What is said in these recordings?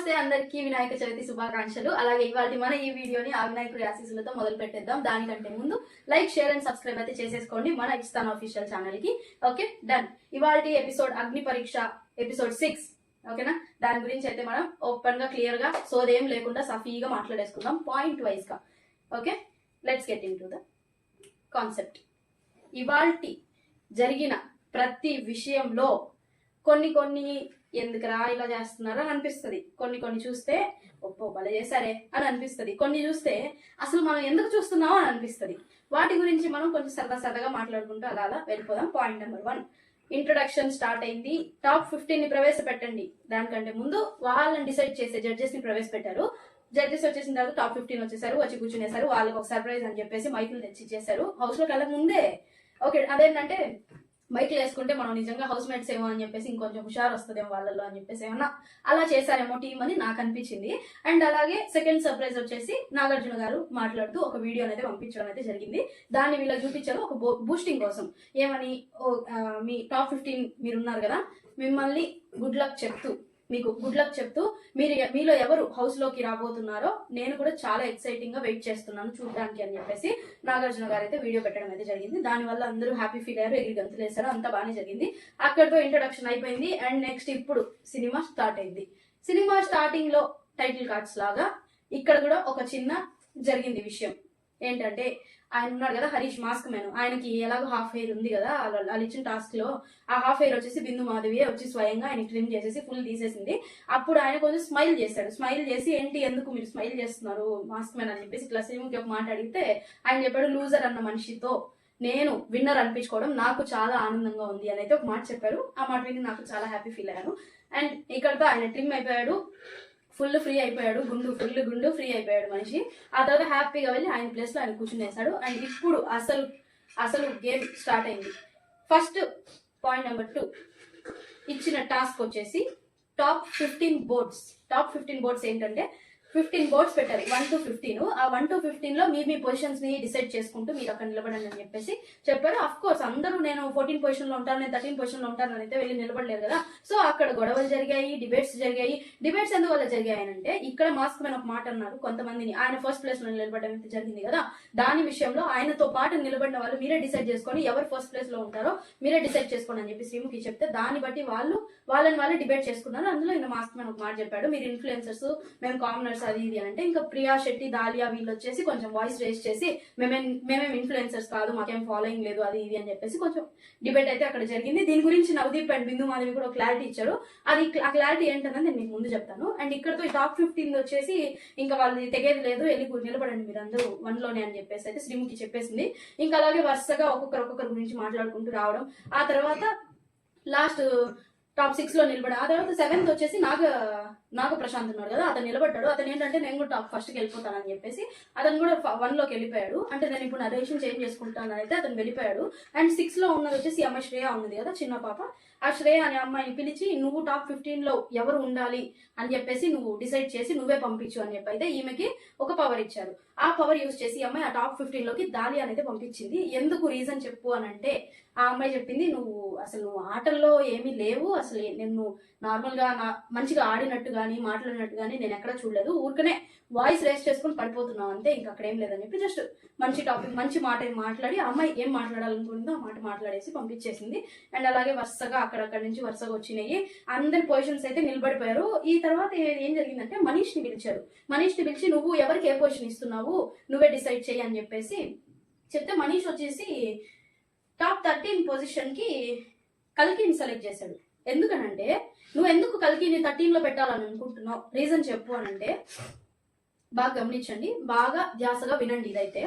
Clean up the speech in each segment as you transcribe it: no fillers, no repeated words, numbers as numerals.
నమస్తే అందరికీ వినాయక చవితి శుభాకాంక్షలు. అలాగే ఇవాళ మన ఈ వీడియోని ఆ వినాయకుడి ఆశీస్సులతో మొదలు పెట్టేద్దాం. దానికంటే ముందు లైక్, షేర్ అండ్ సబ్స్క్రైబ్ అయితే చేసేసుకోండి మన ఇస్తాన్ ఆఫీషియల్ ఛానల్ కి. Okay, done. ఇవాళ ఎపిసోడ్ అగ్ని పరీక్ష ఎపిసోడ్ 6. ఓకేనా, దాని గురించి అయితే మనం ఓపెన్ గా క్లియర్ గా సోదేం లేకుండా సఫీగా మాట్లాడేసుకుందాం పాయింట్ వైజ్ గా. Okay, let's get in to the concept. ఇవాళ జరిగిన ప్రతి విషయంలో కొన్ని ఎందుకురా ఇలా చేస్తున్నారు అని అనిపిస్తుంది. కొన్ని చూస్తే ఒప్పో భలే చేశారే అని అనిపిస్తుంది. కొన్ని చూస్తే అసలు మనం ఎందుకు చూస్తున్నామో అని అనిపిస్తుంది. వాటి గురించి మనం కొంచెం సరదాగా మాట్లాడుకుంటూ అలా వెళ్ళిపోదాం. పాయింట్ నెంబర్ 1, ఇంట్రొడక్షన్ స్టార్ట్ అయింది. టాప్ 15 ని ప్రవేశపెట్టండి. దానికంటే ముందు వాళ్ళని డిసైడ్ చేసే జడ్జెస్ ని ప్రవేశపెట్టారు. జడ్జెస్ వచ్చేసిన తర్వాత టాప్ 15 వచ్చేసారు, వచ్చి కూర్చునేసారు. వాళ్ళకి ఒక సర్ప్రైజ్ అని చెప్పేసి మైకులు తెచ్చి ఇచ్చేసారు హౌస్ లోకి వెళ్ళక ముందే. ఓకే, అదేంటంటే మైకులు వేసుకుంటే మనం నిజంగా హౌస్ మేట్స్ ఏమో అని చెప్పేసి ఇంకొంచెం హుషారు వస్తుందేమో వాళ్ళలో అని చెప్పేసి ఏమన్నా అలా చేశారేమో టీం అని నాకు అనిపించింది. అండ్ అలాగే సెకండ్ సర్ప్రైజ్ వచ్చేసి నాగార్జున గారు మాట్లాడుతూ ఒక వీడియో అనేది పంపించడం అయితే జరిగింది. దాన్ని వీళ్ళకి చూపించారు ఒక బూస్టింగ్ కోసం. ఏమని, మీ టాప్ 15 మీరున్నారు కదా, మిమ్మల్ని గుడ్ లక్ చెప్తూ మీలో ఎవరు హౌస్ లోకి రాబోతున్నారో నేను కూడా చాలా ఎక్సైటింగ్ గా వెయిట్ చేస్తున్నాను చూడడానికి అని చెప్పేసి నాగార్జున గారు అయితే వీడియో పెట్టడం అయితే జరిగింది. దానివల్ల అందరూ హ్యాపీ ఫీల్ అయ్యారు, ఎగిరి గంతులేశారు, అంతా బాగానే జరిగింది. అక్కడితో ఇంట్రొడక్షన్ అయిపోయింది. అండ్ నెక్స్ట్ ఇప్పుడు సినిమా స్టార్ట్ అయింది. సినిమా స్టార్టింగ్ లో టైటిల్ కార్డ్స్ లాగా ఇక్కడ కూడా ఒక చిన్న జరిగింది విషయం. ఏంటంటే ఆయన ఉన్నాడు కదా హరీష్ మాస్క్ మ్యాన్, ఆయనకి ఎలాగో హాఫ్ హెయిర్ ఉంది కదా, వాళ్ళు ఇచ్చిన టాస్క్ లో ఆ హాఫ్ హెయిర్ వచ్చేసి బిందు మాధవి వచ్చి స్వయంగా ఆయన ట్రిమ్ చేసేసి ఫుల్ తీసేసింది. అప్పుడు ఆయన కొంచెం స్మైల్ చేశాడు. స్మైల్ చేసి ఏంటి ఎందుకు మీరు స్మైల్ చేస్తున్నారు మాస్క్ మ్యాన్ అని చెప్పేసి ఇట్లా శ్రీముఖి ఒక మాట అడిగితే ఆయన చెప్పాడు, లూజర్ అన్న మనిషితో నేను విన్నర్ అనిపించుకోవడం నాకు చాలా ఆనందంగా ఉంది అని అయితే ఒక మాట చెప్పారు. ఆ మాట విని నాకు చాలా హ్యాపీ ఫీల్ అయ్యాను. అండ్ ఇక్కడతో ఆయన ట్రిమ్ అయిపోయాడు, ఫుల్ ఫ్రీ అయిపోయాడు, గుండు ఫ్రీ అయిపోయాడు మనిషి. ఆ తర్వాత హ్యాపీగా వెళ్ళి ఆయన ప్లేస్ లో ఆయన కూర్చునేసాడు. అండ్ ఇప్పుడు అసలు గేమ్ స్టార్ట్ అయింది. ఫస్ట్ పాయింట్ నెంబర్ 2 ఇచ్చిన టాస్క్ వచ్చేసి టాప్ 15 బోర్డ్స్ ఏంటంటే 15 బోర్డ్స్ పెట్టారు, 1 to 15. ఆ 1 to 15 లో మీ పొజిషన్స్ ని డిసైడ్ చేసుకుంటూ మీరు అక్కడ నిలబడండి అని చెప్పేసి చెప్పారు. అఫ్ కోర్స్ అందరూ నేను 14 పొజిషన్ లో ఉంటాను, నేను 13 పొజిషన్ లో ఉంటాను అని అయితే వెళ్ళి నిలబడలేదు కదా. సో అక్కడ గొడవలు జరిగాయి, డిబేట్స్ ఎందువల్ల జరిగాయనంటే ఇక్కడ మాస్క్ మ్యాన్ ఒక మాట అన్నారు కొంతమందిని, ఆయన ఫస్ట్ ప్లేస్ లో నిలబడడం అయితే జరిగింది కదా, దాని విషయంలో ఆయనతో పాటు నిలబడిన వాళ్ళు మీరే డిసైడ్ చేసుకొని ఎవరు ఫస్ట్ ప్లేస్ లో ఉంటారో మీరే డిసైడ్ చేసుకోండి అని చెప్పి శ్రీముఖి చెప్తే దాన్ని బట్టి వాళ్ళని డిబేట్ చేసుకున్నారు. అందులో ఇంకా మాస్క్ మ్యాన్ ఒక మాట చెప్పాడు, మీరు ఇన్ఫ్లుయెన్సర్స్, మేము కామనర్స్ అది ఇది అంటే, ఇంకా ప్రియా శెట్టి, దాలియా వీళ్ళు వచ్చేసి కొంచెం వాయిస్ రేస్ చేసి మేమేం ఇన్ఫ్లుయెన్సర్స్ కాదు, మాకేం ఫాలోయింగ్ లేదు అది ఇది అని చెప్పేసి కొంచెం డిబేట్ అయితే అక్కడ జరిగింది. దీని గురించి నవదీప్ అండ్ బిందు మాధవి కూడా క్లారిటీ ఇచ్చారు. ఆ క్లారిటీ ఏంటన్నది నేను మీకు ముందు చెప్తాను. అండ్ ఇక్కడతో ఈ టాప్ 15 వచ్చేసి ఇంకా వాళ్ళు తెగేది లేదు, వెళ్ళి నిలబడండి మీరు అందరూ 1 లోనే అని చెప్పేసి అయితే శ్రీముఖి చెప్పేసింది. ఇంకా అలాగే వరుసగా ఒక్కొక్కరి గురించి మాట్లాడుకుంటూ రావడం. ఆ తర్వాత లాస్ట్ టాప్ 6 లో నిలబడి, ఆ తర్వాత 7th వచ్చేసి నాగ ప్రశాంత్ ఉన్నాడు కదా, అతను నిలబడ్డాడు. అతను ఏంటంటే నేను కూడా టాప్ 1కి వెళ్ళిపోతానని చెప్పేసి అతను కూడా 1 లోకి వెళ్ళిపోయాడు. అంటే నేను ఇప్పుడు నరేషన్ చేంజ్ చేసుకుంటాను అయితే అతను వెళ్ళిపోయాడు. అండ్ 6 లో ఉన్నది వచ్చేసి అమ్మాయి శ్రేయ ఉన్నది కదా, చిన్న పాప. ఆ శ్రేయ అనే అమ్మాయిని పిలిచి నువ్వు టాప్ 15 లో ఎవరు ఉండాలి అని చెప్పేసి నువ్వు డిసైడ్ చేసి నువ్వే పంపించు అని చెప్పి అయితే ఈమెకి ఒక పవర్ ఇచ్చారు. ఆ పవర్ యూజ్ చేసి అమ్మాయి ఆ టాప్ 15 లోకి దాలి అనేది పంపించింది. ఎందుకు రీజన్ చెప్పు అని అంటే ఆ అమ్మాయి చెప్పింది, నువ్వు ఆటల్లో ఏమీ లేవు, అసలు నేను నార్మల్ గా మంచిగా ఆడినట్టు గానీ మాట్లాడినట్టు గానీ నేను ఎక్కడ చూడలేదు, ఊరికనే వాయిస్ రేస్ చేసుకుని పడిపోతున్నావు అంతే, ఇంకా అక్కడ ఏం లేదని చెప్పి జస్ట్ మంచి టాపిక్ మంచి మాట మాట్లాడి ఆ అమ్మాయి ఏం మాట్లాడాలనుకుంటుందో ఆ మాట మాట్లాడేసి పంపించేసింది. అండ్ అలాగే వరుసగా అక్కడక్కడి నుంచి వరుసగా వచ్చినాయి, అందరి పొజిషన్స్ అయితే నిలబడిపోయారు. ఈ తర్వాత ఏం జరిగిందంటే మనీష్ ని పిలిచి నువ్వు ఎవరికి ఏ పొజిషన్ ఇస్తున్నావు నువ్వే డిసైడ్ చెయ్యి అని చెప్పేసి చెప్తే మనీష్ వచ్చేసి టాప్ 13 పొజిషన్ కి కల్కిని సెలెక్ట్ చేశాడు. ఎందుకనంటే నువ్వు ఎందుకు కల్కిని 13 లో పెట్టాలని అనుకుంటున్నావు, రీజన్ చెప్పు అని అంటే బాగా గమనించండి, బాగా ధ్యాసగా వినండి. ఇదైతే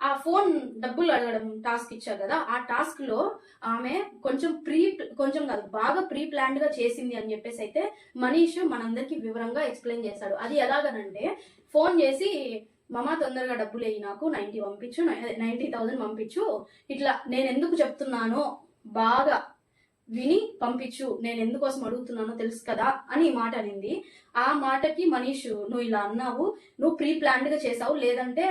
ఆ ఫోన్ డబ్బులు అడగడం టాస్క్ ఇచ్చారు కదా, ఆ టాస్క్ లో ఆమె కొంచెం కాదు బాగా ప్రీ ప్లాన్డ్ గా చేసింది అని చెప్పేసి అయితే మనీష్ మనందరికి వివరంగా ఎక్స్ప్లెయిన్ చేశాడు. అది ఎలాగనంటే ఫోన్ చేసి మమా తొందరగా డబ్బులు వేయి, నాకు 90,000 పంపించు, ఇట్లా నేను ఎందుకు చెప్తున్నానో బాగా విని పంపించు, నేను ఎందుకోసం అడుగుతున్నానో తెలుసు కదా అని ఈ మాట అనింది. ఆ మాటకి మనీష్ నువ్వు ఇలా అన్నావు, నువ్వు ప్రీ ప్లాన్డ్ గా చేసావు, లేదంటే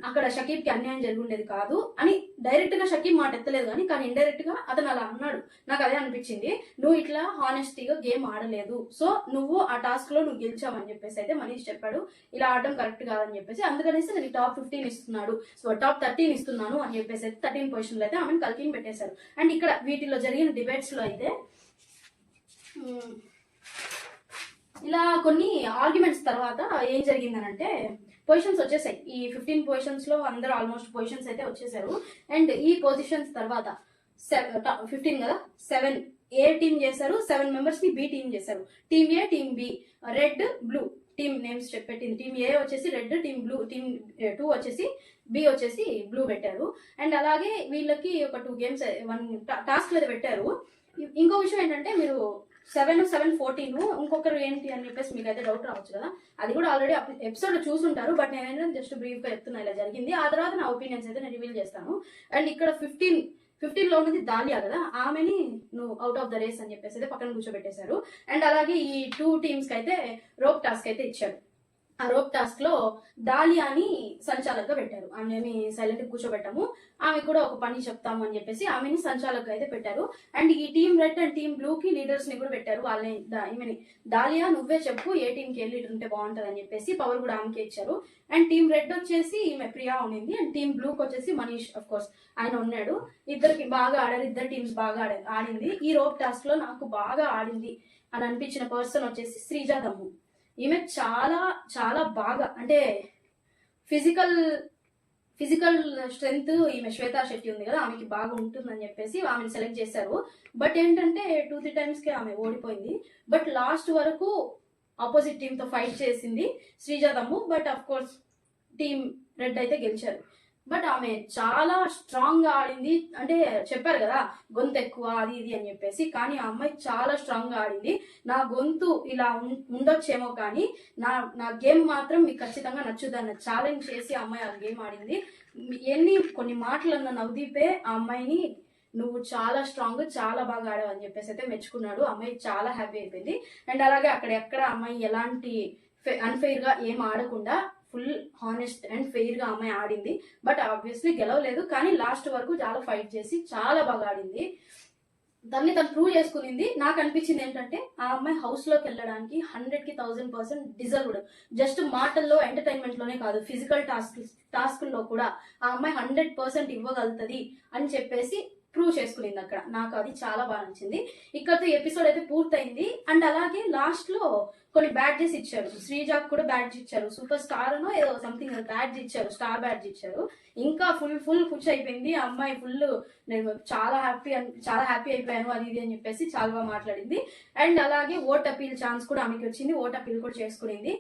అక్కడ షకీబ్ కి అన్యాయం జరిగి ఉండేది కాదు అని డైరెక్ట్ గా షకీబ్ మాట ఎత్తలేదు కానీ ఇండైరెక్ట్ గా అతను అలా అన్నాడు. నాకు అదే అనిపించింది, నువ్వు ఇట్లా హానెస్టీగా గేమ్ ఆడలేదు, సో నువ్వు ఆ టాస్క్ లో నువ్వు గెలిచావని చెప్పేసి అయితే మనీష్ చెప్పాడు. ఇలా ఆడడం కరెక్ట్ కాదని చెప్పేసి, అందుకనేసి నేను టాప్ 15 ఇస్తున్నాడు, సో టాప్ 13 ఇస్తున్నాను అని చెప్పేసి అయితే 13 పొజిషన్ లో అయితే ఆమెను కల్కిని పెట్టేశారు. అండ్ ఇక్కడ వీటిలో జరిగిన డిబేట్స్ లో అయితే ఇలా కొన్ని ఆర్గ్యుమెంట్స్ తర్వాత ఏం జరిగిందనంటే పొజిషన్స్ వచ్చేసాయి. ఈ 15 పొజిషన్స్ లో అందరూ ఆల్మోస్ట్ పొజిషన్స్ అయితే వచ్చేసారు. అండ్ ఈ పొజిషన్స్ తర్వాత 15 కదా, 7 ఏ టీమ్ చేశారు, 7 మెంబర్స్ ని బి టీమ్ చేశారు. Team A, team B, red blue team names చెప్పెట్టింది. టీమ్ ఏ వచ్చేసి రెడ్, టీమ్ బ్లూ, టీమ్ 2 వచ్చేసి బి వచ్చేసి బ్లూ పెట్టారు. అండ్ అలాగే వీళ్ళకి ఒక 2 గేమ్స్ 1 టాస్క్ అయితే పెట్టారు. ఇంకో విషయం ఏంటంటే, మీరు 7, 7, 14 ఇంకొకరు ఏంటి అని చెప్పేసి మీకు అయితే డౌట్ రావచ్చు కదా, అది కూడా ఆల్రెడీ ఎపిసోడ్ చూసుంటారు. బట్ నేనైతే జస్ట్ బ్రీఫ్ గా చెప్తున్నా ఇలా జరిగింది. ఆ తర్వాత నా ఒపీనియన్స్ అయితే నేను రివీల్ చేస్తాను. అండ్ ఇక్కడ 15 లో ఉన్నది దాలియా కదా, ఆమెని నువ్వు అవుట్ ఆఫ్ ద రేస్ అని చెప్పేసి అయితే పక్కన కూర్చోబెట్టేశారు. అండ్ అలాగే ఈ 2 టీమ్స్ కి అయితే రోప్ టాస్క్ అయితే ఇచ్చారు. ఆ రోప్ టాస్క్ లో దాలియాని సంచాలకుగా పెట్టారు. ఆమెని సైలెంట్ కూర్చోబెట్టాము, ఆమె కూడా ఒక పని చెప్తాము అని చెప్పేసి ఆమెని సంచాలకుగా అయితే పెట్టారు. అండ్ ఈ team red and team blue కి లీడర్స్ ని కూడా పెట్టారు. వాళ్ళని ఈమెని దాలియా నువ్వే చెప్పు ఏ టీమ్ కి ఏ లీడర్ ఉంటే బాగుంటది అని చెప్పేసి పవర్ కూడా ఆమెకి ఇచ్చారు. అండ్ టీమ్ రెడ్ వచ్చేసి ఈమె ప్రియా ఉన్నింది. అండ్ టీమ్ బ్లూకి వచ్చేసి మనీష్ అఫ్ కోర్స్ ఆయన ఉన్నాడు. ఇద్దరికి బాగా ఆడారు, ఇద్దరు టీమ్స్ బాగా ఆడింది. ఈ రోప్ టాస్క్ లో నాకు బాగా ఆడింది అని అనిపించిన పర్సన్ వచ్చేసి శ్రీజ దమ్ము. ఈమె చాలా చాలా బాగా, అంటే ఫిజికల్ స్ట్రెంగ్త్ ఈమె శ్వేతా శెట్టి ఉంది కదా, ఆమెకి బాగా ఉంటుందని చెప్పేసి ఆమెను సెలెక్ట్ చేశారు. బట్ ఏంటంటే 2-3 times కి ఆమె ఓడిపోయింది. బట్ లాస్ట్ వరకు ఆపోజిట్ టీమ్ తో ఫైట్ చేసింది శ్రీజ దమ్ము. But of course team red అయితే గెలిచారు. బట్ ఆమె చాలా స్ట్రాంగ్ గా ఆడింది. అంటే చెప్పారు కదా గొంతు ఎక్కువ అది ఇది అని చెప్పేసి, కానీ ఆ అమ్మాయి చాలా స్ట్రాంగ్ గా ఆడింది. నా గొంతు ఇలా ఉండొచ్చేమో కానీ నా గేమ్ మాత్రం మీకు ఖచ్చితంగా నచ్చుదన్న ఛాలెంజ్ చేసి ఆ అమ్మాయి ఆ గేమ్ ఆడింది. కొన్ని మాటలన్న నవదీపే ఆ అమ్మాయిని నువ్వు చాలా స్ట్రాంగ్, చాలా బాగా ఆడావు అని చెప్పేసి అయితే మెచ్చుకున్నాడు. అమ్మాయి చాలా హ్యాపీ అయిపోయింది. అండ్ అలాగే అక్కడెక్కడ అమ్మాయి ఎలాంటి అన్ఫెయిర్ గా ఏం ఆడకుండా ఫుల్ హానెస్ట్ అండ్ ఫెయిర్ గా అమ్మాయి ఆడింది. బట్ ఆబ్వియస్లీ గెలవలేదు, కానీ లాస్ట్ వరకు చాలా ఫైట్ చేసి చాలా బాగా ఆడింది. దాన్ని తను ప్రూవ్ చేసుకునింది. నాకు అనిపించింది ఏంటంటే ఆ అమ్మాయి హౌస్ లోకి వెళ్ళడానికి 100కి 1000% డిజర్వ్డ్. జస్ట్ మాటల్లో ఎంటర్టైన్మెంట్ లోనే కాదు, ఫిజికల్ టాస్క్ లో కూడా ఆ అమ్మాయి 100% ఇవ్వగలుగుతుంది అని చెప్పేసి ప్రూవ్ చేసుకునింది అక్కడ. నాకు అది చాలా బాగా నచ్చింది. ఇక్కడతో ఎపిసోడ్ అయితే పూర్తయింది. అండ్ అలాగే లాస్ట్ లో కొన్ని బ్యాడ్జెస్ ఇచ్చారు. శ్రీజాక్ కూడా బ్యాడ్జ్ ఇచ్చారు, సూపర్ స్టార్ అనో ఏదో సంథింగ్ బ్యాడ్జ్ ఇచ్చారు, స్టార్ బ్యాడ్జ్ ఇచ్చారు. ఇంకా ఫుల్ ఖుషి అయిపోయింది ఆ అమ్మాయి. నేను చాలా హ్యాపీ అయిపోయాను అది ఇది అని చెప్పేసి చాలా బాగా మాట్లాడింది. అండ్ అలాగే ఓట్ అపీల్ ఛాన్స్ కూడా ఆమెకి వచ్చింది, ఓట్ అపీల్ కూడా చేసుకునింది.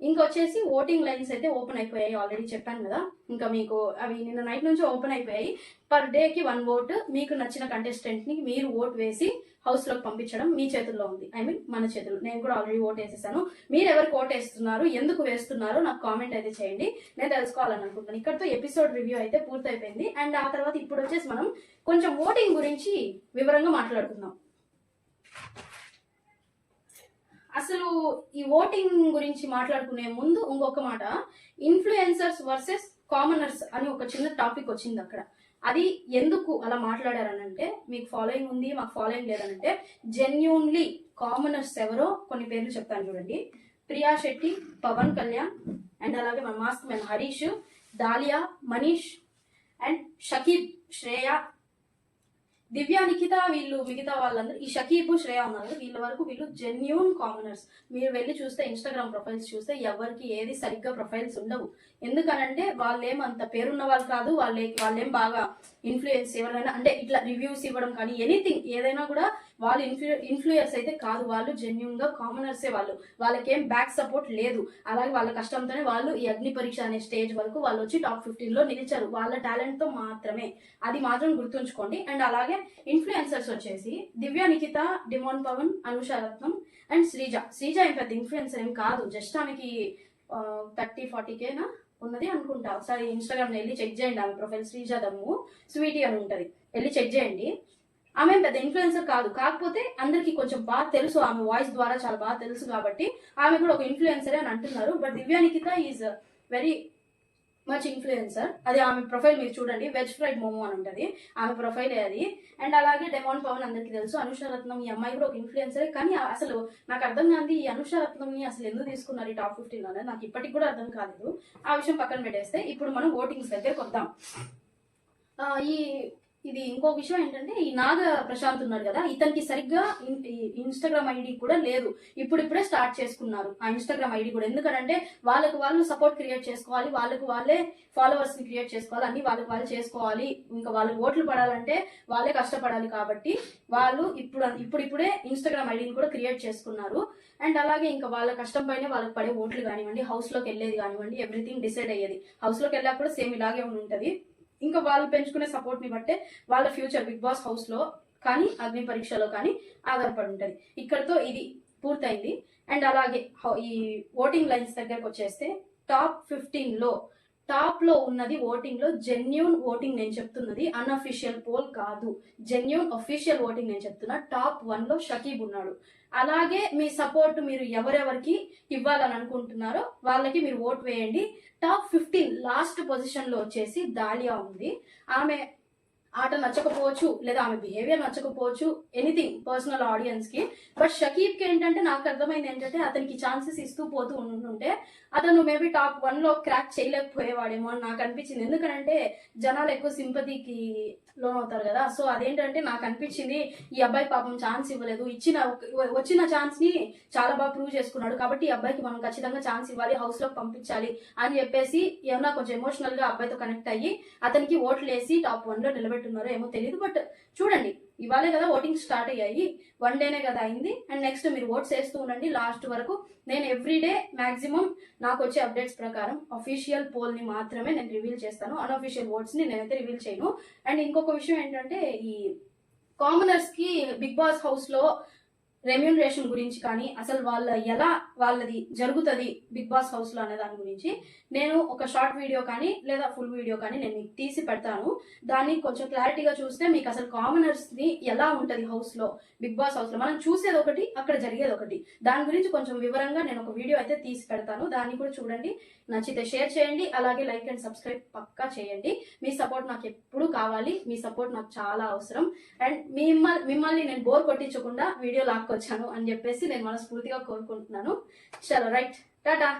ఇంకొచ్చేసి ఓటింగ్ లైన్స్ అయితే ఓపెన్ అయిపోయాయి, ఆల్రెడీ చెప్పాను కదా. ఇంకా మీకు అవి నిన్న నైట్ నుంచి ఓపెన్ అయిపోయాయి. పర్ డేకి 1 ఓట్, మీకు నచ్చిన కంటెస్టెంట్ ని మీరు ఓట్ వేసి హౌస్ లోకి పంపించడం మీ చేతుల్లో ఉంది. మన చేతుల్లో. నేను కూడా ఆల్రెడీ ఓట్ వేసేసాను. మీరు ఎవరికి ఓట్ వేస్తున్నారు, ఎందుకు వేస్తున్నారో నాకు కామెంట్ అయితే చేయండి, నేను తెలుసుకోవాలని అనుకుంటున్నాను. ఇక్కడతో ఎపిసోడ్ రివ్యూ అయితే పూర్తయిపోయింది. అండ్ ఆ తర్వాత ఇప్పుడు వచ్చేసి మనం కొంచెం ఓటింగ్ గురించి వివరంగా మాట్లాడుకుందాం. అసలు ఈ ఓటింగ్ గురించి మాట్లాడుకునే ముందు ఇంకొక మాట, ఇన్ఫ్లుయెన్సర్స్ వర్సెస్ కామనర్స్ అని ఒక చిన్న టాపిక్ వచ్చింది అక్కడ. అది ఎందుకు అలా మాట్లాడారనంటే, మీకు ఫాలోయింగ్ ఉంది మాకు ఫాలోయింగ్ లేదనంటే, జెన్యూన్లీ కామనర్స్ ఎవరో కొన్ని పేర్లు చెప్తాను చూడండి. ప్రియా శెట్టి, పవన్ కళ్యాణ్, అండ్ అలాగే మన mask man Harish, Dalia, Manish, and Shakib, Shreya, Divya, Nikhita, వీళ్ళు మిగతా వాళ్ళందరూ, ఈ షకీబ్, శ్రేయ ఉన్నారు, వీళ్ళు జెన్యూన్ కామనర్స్. మీరు వెళ్ళి చూస్తే ఇన్స్టాగ్రామ్ ప్రొఫైల్స్ చూస్తే ఎవరికి ఏది సరిగ్గా ప్రొఫైల్స్ ఉండవు. ఎందుకనంటే వాళ్ళేం అంత పేరున్న వాళ్ళు కాదు, వాళ్ళేం బాగా ఇన్ఫ్లుయెన్స్ ఎవరైనా అంటే ఇట్లా రివ్యూస్ ఇవ్వడం కానీ ఎనీథింగ్ ఏదైనా కూడా వాళ్ళు ఇన్ఫ్లుయెన్స్ అయితే కాదు. వాళ్ళు జెన్యూన్ గా కామనర్సే. వాళ్ళకేం బ్యాక్ సపోర్ట్ లేదు. అలాగే వాళ్ళ కష్టంతోనే వాళ్ళు ఈ అగ్ని పరీక్ష అనే స్టేజ్ వరకు వాళ్ళు వచ్చి టాప్ 15 లో నిలిచారు, వాళ్ళ టాలెంట్ తో మాత్రమే. అది మాత్రం గుర్తుంచుకోండి. అండ్ అలాగే ఇన్ఫ్లుయెన్సర్స్ వచ్చేసి దివ్య, నిఖిత, డిమోన్ పవన్, అనుష రత్నం అండ్ శ్రీజ ఏం పెద్ద ఇన్ఫ్లుయెన్సర్ ఏం కాదు. జస్ట్ ఆమెకి 30-40K ఉన్నది అనుకుంటా. ఒకసారి ఇన్స్టాగ్రామ్ లో వెళ్ళి చెక్ చేయండి ఆమె ప్రొఫైల్. శ్రీజ దమ్ము స్వీటీ అని ఉంటది, వెళ్ళి చెక్ చేయండి. ఆమె పెద్ద ఇన్ఫ్లుయెన్సర్ కాదు, కాకపోతే అందరికి కొంచెం బాగా తెలుసు, ఆమె వాయిస్ ద్వారా చాలా బాగా తెలుసు కాబట్టి ఆమె కూడా ఒక ఇన్ఫ్లుయెన్సరే అని అంటున్నారు. But Divya, Nikhita is very much influencer. అది ఆమె ప్రొఫైల్ మీరు చూడండి, వెజ్ ఫ్రైడ్ మోమో అని ఉంటుంది ఆమె ప్రొఫైలే అది. అండ్ అలాగే డెమాన్ పవన్ అందరికీ తెలుసు, అనుష రత్నం ఈ అమ్మాయి కూడా ఒక ఇన్ఫ్లుయెన్సరే. కానీ అసలు నాకు అర్థం కాదు ఈ అనుష రత్నంని అసలు ఎందుకు తీసుకున్నారు ఈ టాప్ 15 అనేది నాకు ఇప్పటికి కూడా అర్థం కాలేదు. ఆ విషయం పక్కన పెట్టేస్తే ఇప్పుడు మనం ఓటింగ్స్ దగ్గరకు వద్దాం. ఈ ఇది ఇంకో విషయం ఏంటంటే, ఈ నాగ ప్రశాంత్ ఉన్నాడు కదా, ఇతనికి సరిగ్గా ఇన్స్టాగ్రామ్ ఐడి కూడా లేదు. ఇప్పుడిప్పుడే స్టార్ట్ చేసుకున్నారు ఆ ఇన్స్టాగ్రామ్ ఐడి కూడా. ఎందుకంటే వాళ్ళకు వాళ్ళు సపోర్ట్ క్రియేట్ చేసుకోవాలి, వాళ్ళకు వాళ్ళే ఫాలోవర్స్ ని క్రియేట్ చేసుకోవాలి, అన్ని వాళ్ళకి వాళ్ళు చేసుకోవాలి. ఇంకా వాళ్ళకి ఓట్లు పడాలంటే వాళ్ళే కష్టపడాలి. కాబట్టి వాళ్ళు ఇప్పుడిప్పుడే ఇన్స్టాగ్రామ్ ఐడిని కూడా క్రియేట్ చేసుకున్నారు. అండ్ అలాగే ఇంకా వాళ్ళ కష్టం పైన వాళ్ళకి పడే ఓట్లు కానివ్వండి, హౌస్ లోకి వెళ్ళేది కానివ్వండి, ఎవ్రీథింగ్ డిసైడ్ అయ్యేది. హౌస్ లోకి వెళ్ళాక కూడా సేమ్ ఇలాగే ఉంటుంది. ఇంకా వాళ్ళు పెంచుకునే సపోర్ట్ ని బట్టే వాళ్ళ ఫ్యూచర్ బిగ్ బాస్ హౌస్ లో కానీ అగ్ని పరీక్షలో కానీ ఆధారపడి ఉంటది. ఇక్కడతో ఇది పూర్తయింది. అండ్ అలాగే ఈ ఓటింగ్ లైన్స్ దగ్గరకు వచ్చేస్తే టాప్ 15 లో టాప్ లో ఉన్నది ఓటింగ్ లో జెన్యూన్ ఓటింగ్ నేను చెప్తున్నది, అన్అఫీషియల్ పోల్ కాదు, జెన్యూన్ అఫీషియల్ ఓటింగ్ నేను చెప్తున్నా. టాప్ 1 లో షకీబ్ ఉన్నాడు. అలాగే మీ సపోర్ట్ మీరు ఎవరెవరికి ఇవ్వాలని అనుకుంటున్నారో వాళ్ళకి మీరు ఓట్ వేయండి. టాప్ 15 లాస్ట్ పొజిషన్ లో వచ్చేసి దాలియా ఉంది. ఆమె ఆట నచ్చకపోవచ్చు, లేదా ఆమె బిహేవియర్ నచ్చకపోవచ్చు, ఎనీథింగ్ పర్సనల్ ఆడియన్స్ కి. బట్ షకీబ్ కి ఏంటంటే నాకు అర్థమైంది ఏంటంటే, అతనికి ఛాన్సెస్ ఇస్తూ పోతూ ఉంటుంటే అతను మేబీ టాప్ 1 లో క్రాక్ చేయలేకపోయేవాడేమో అని నాకు అనిపించింది. ఎందుకంటే జనాలు ఎక్కువ సింపతికి లోన్ అవుతారు కదా. సో అదేంటంటే నాకు అనిపించింది ఈ అబ్బాయి పాపం ఛాన్స్ ఇవ్వలేదు, వచ్చిన ఛాన్స్ ని చాలా బాగా ప్రూవ్ చేసుకున్నాడు. కాబట్టి ఈ అబ్బాయికి మనం ఖచ్చితంగా ఛాన్స్ ఇవ్వాలి, హౌస్ లో పంపించాలి అని చెప్పేసి ఏమన్నా కొంచెం ఎమోషనల్ గా అబ్బాయితో కనెక్ట్ అయ్యి అతనికి ఓట్లు వేసి టాప్ 1 లో నిలబెట్టున్నారో ఏమో తెలియదు. బట్ చూడండి, ఇవాళే కదా ఓటింగ్ స్టార్ట్ అయ్యాయి, 1 డేనే కదా అయింది. అండ్ నెక్స్ట్ మీరు ఓట్స్ వేస్తూ ఉండండి లాస్ట్ వరకు. నేను ఎవ్రీడే మాక్సిమం నాకు వచ్చే అప్డేట్స్ ప్రకారం అఫీషియల్ పోల్ ని మాత్రమే నేను రివీల్ చేస్తాను, అన్అఫీషియల్ ఓట్స్ ని నేనైతే రివీల్ చేయను. అండ్ ఇంకొక విషయం ఏంటంటే, ఈ కామనర్స్ కి బిగ్ బాస్ హౌస్ లో రెమ్యూనరేషన్ గురించి కానీ, అసలు వాళ్ళది జరుగుతుంది బిగ్ బాస్ హౌస్ లో అనే దాని గురించి నేను ఒక షార్ట్ వీడియో కానీ లేదా ఫుల్ వీడియో కానీ నేను మీకు తీసి పెడతాను. దాన్ని కొంచెం క్లారిటీగా చూస్తే మీకు అసలు కామనర్స్ ని ఎలా ఉంటది హౌస్ లో, బిగ్ బాస్ హౌస్ లో మనం చూసేది ఒకటి, అక్కడ జరిగేది ఒకటి. దాని గురించి కొంచెం వివరంగా నేను ఒక వీడియో అయితే తీసి పెడతాను, దాన్ని కూడా చూడండి. నచ్చితే షేర్ చేయండి, అలాగే లైక్ అండ్ సబ్స్క్రైబ్ పక్కా చేయండి. మీ సపోర్ట్ నాకు ఎప్పుడు కావాలి, మీ సపోర్ట్ నాకు చాలా అవసరం. అండ్ మిమ్మల్ని నేను బోర్ కొట్టించకుండా వీడియో లాక్కొచ్చాను అని చెప్పేసి నేను మనస్ఫూర్తిగా కోరుకుంటున్నాను. చలో రైట్, టాటా.